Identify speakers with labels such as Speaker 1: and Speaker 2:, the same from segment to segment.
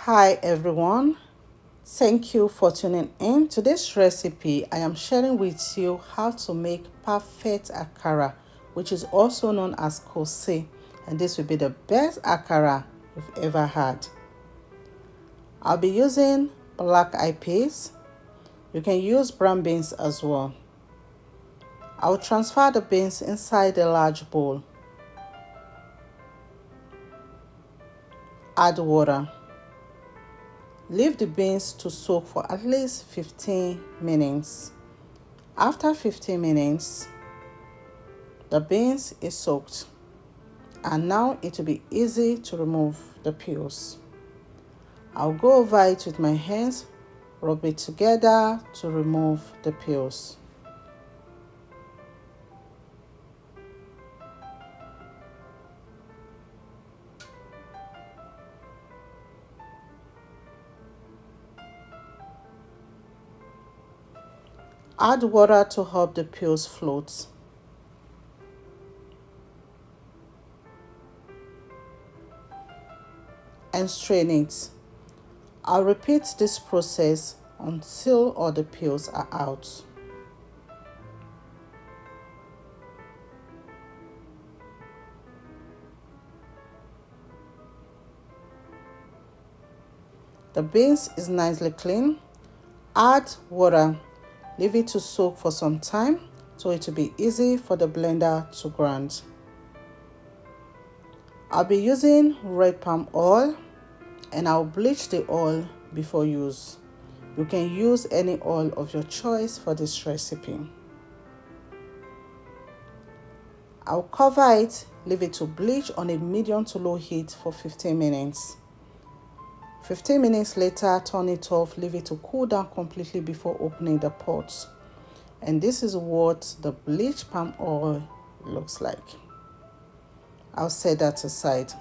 Speaker 1: Hi everyone, thank you for tuning in to this recipe. I am sharing with you how to make perfect akara, which is also known as kose, and this will be the best akara you've ever had. I'll be using black eyed peas. You can use brown beans as well. I'll transfer the beans inside a large bowl. Add water. Leave the beans to soak for at least 15 minutes. After 15 minutes, the beans is soaked, and now it will be easy to remove the peels. I'll go over it with my hands, rub it together to remove the peels. Add water to help the peels float. And strain it. I'll repeat this process until all the peels are out. The beans is nicely clean. Add water. Leave it to soak for some time so it will be easy for the blender to grind. I'll be using red palm oil and I'll bleach the oil before use. You can use any oil of your choice for this recipe. I'll cover it, leave it to bleach on a medium to low heat for 15 minutes. 15 minutes later, turn it off, leave it to cool down completely before opening the pot. And this is what the bleached palm oil looks like. I'll set that aside.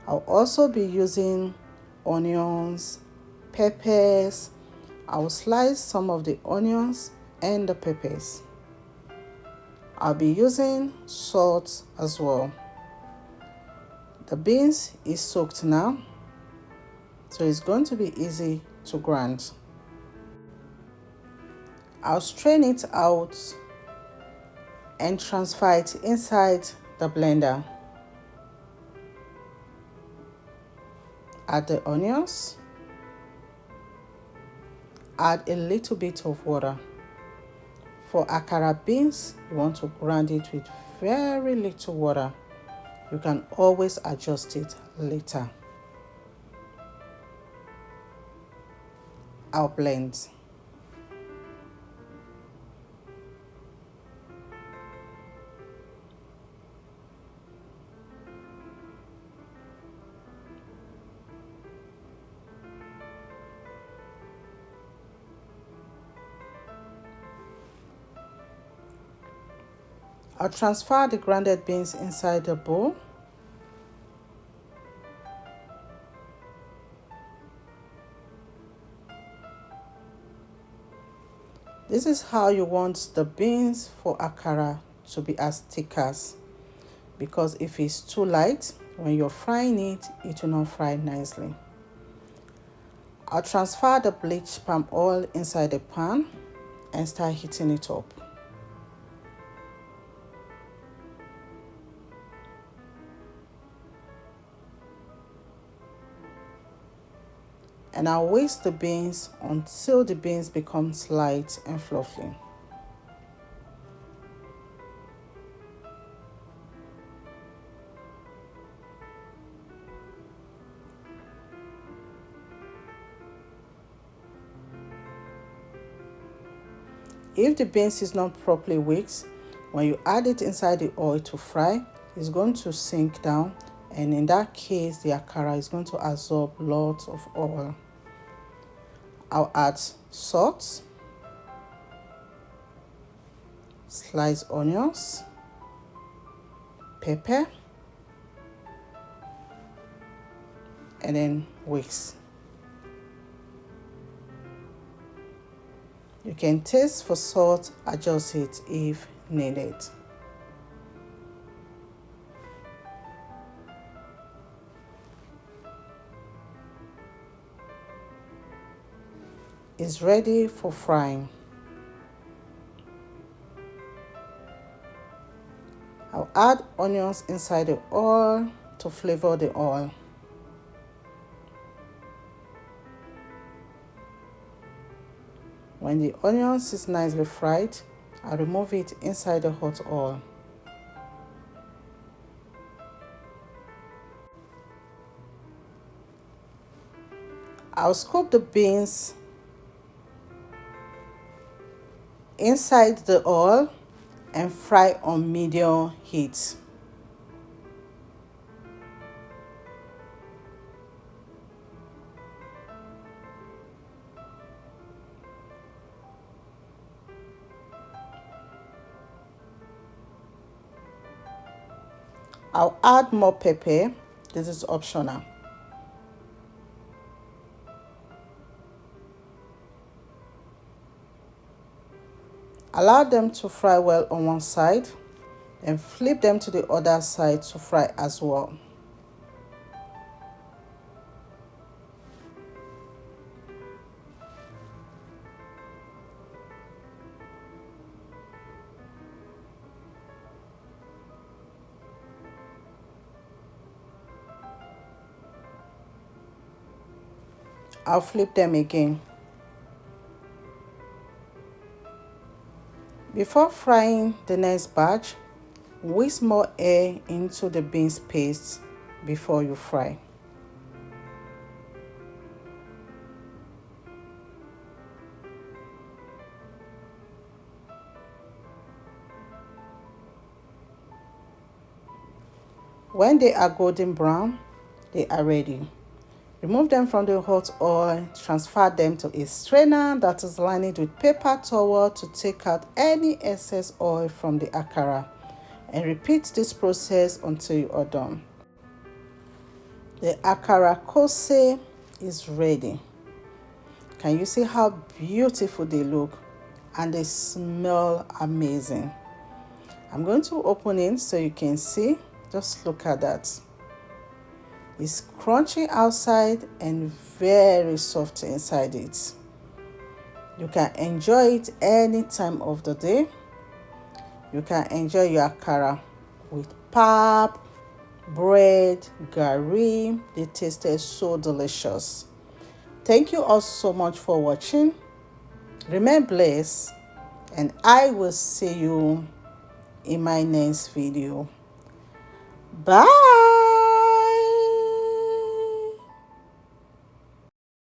Speaker 1: I'll also be using onions, peppers. I'll slice some of the onions and the peppers. I'll be using salt as well. The beans is soaked now, so it's going to be easy to grind. I'll strain it out and transfer it inside the blender. Add the onions. Add a little bit of water. For akara beans, you want to grind it with very little water. You can always adjust it later. I'll blend. I'll transfer the grounded beans inside the bowl. This is how you want the beans for akara to be as thick as, because if it's too light, when you're frying it, it will not fry nicely. I'll transfer the bleached palm oil inside the pan and start heating it up. And I'll whisk the beans until the beans becomes light and fluffy. If the beans is not properly whisked, when you add it inside the oil to fry, it's going to sink down, and in that case, the akara is going to absorb lots of oil. I'll add salt, sliced onions, pepper, and then whisk. You can taste for salt, adjust it if needed. is ready for frying. I'll add onions inside the oil to flavor the oil. When the onions is nicely fried, I'll remove it inside the hot oil. I'll scoop the beans inside the oil and fry on medium heat. I'll add more pepper. This is optional. Allow them to fry well on one side and flip them to the other side to fry as well. I'll flip them again. Before frying the next batch, whisk more air into the beans paste before you fry. When they are golden brown, they are ready. Remove them from the hot oil, transfer them to a strainer that is lined with paper towel to take out any excess oil from the akara, and repeat this process until you are done. The akara kose is ready. Can you see how beautiful they look? And they smell amazing. I'm going to open it so you can see. Just look at that. It's crunchy outside and very soft inside it. You can enjoy it any time of the day. You can enjoy your akara with pap, bread, gari. They tasted so delicious. Thank you all so much for watching. Remain blessed, and I will see you in my next video. Bye.